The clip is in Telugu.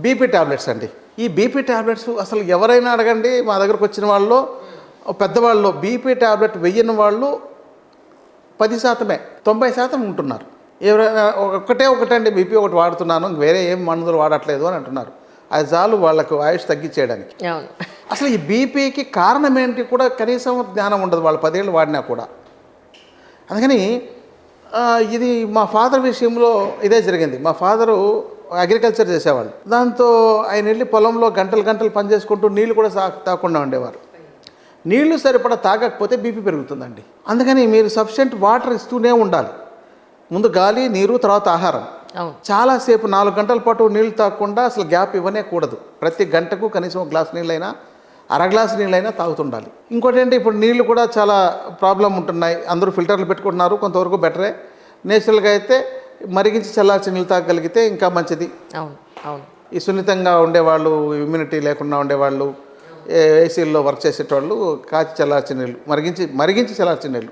బీపీ టాబ్లెట్స్ అండి. ఈ బీపీ టాబ్లెట్స్ అసలు ఎవరైనా అడగండి, మా దగ్గరకు వచ్చిన వాళ్ళు పెద్దవాళ్ళు బీపీ టాబ్లెట్ వెయ్యని వాళ్ళు 10%, 90% ఉంటున్నారు. ఎవరైనా ఒకటండి బీపీ ఒకటి వాడుతున్నాను, వేరే ఏం మందులు వాడట్లేదు అని అంటున్నారు. అది చాలు వాళ్ళకు ఆయుష్ తగ్గించేయడానికి. అసలు ఈ బీపీకి కారణం ఏంటి కూడా కనీసం జ్ఞానం ఉండదు వాళ్ళు 10 ఏళ్ళు వాడినా కూడా. అందుకని ఇది మా ఫాదర్ విషయంలో ఇదే జరిగింది. మా ఫాదరు అగ్రికల్చర్ చేసేవాళ్ళు. దాంతో ఆయన వెళ్ళి పొలంలో గంటలు పని చేసుకుంటూ నీళ్ళు కూడా తాగకుండా ఉండేవారు. నీళ్లు సరిపడా తాగకపోతే బీపీ పెరుగుతుందండి. అందుకని మీరు సఫిషియెంట్ వాటర్ ఇస్తూనే ఉండాలి. ముందు గాలి, నీరు, తర్వాత ఆహారం. చాలాసేపు 4 గంటల పాటు నీళ్లు తాగకుండా అసలు గ్యాప్ ఇవ్వనే కూడదు. ప్రతి గంటకు కనీసం 1 గ్లాస్ నీళ్ళైనా, 1/2 గ్లాస్ నీళ్ళైనా తాగుతుండాలి. ఇంకోటి ఏంటి, ఇప్పుడు నీళ్లు కూడా చాలా ప్రాబ్లం ఉంటున్నాయి. అందరూ ఫిల్టర్లు పెట్టుకుంటున్నారు, కొంతవరకు బెటరే. నేచురల్గా అయితే మరిగించి చల్లార్చి నీళ్ళు తాగగలిగితే ఇంకా మంచిది. ఈ సున్నితంగా ఉండేవాళ్ళు, ఇమ్యూనిటీ లేకుండా ఉండేవాళ్ళు, ఏసీల్లో వర్క్ చేసేటోళ్ళు కాచి చల్లార్చిన నీళ్ళు, మరిగించి చల్లార్చిన నీళ్ళు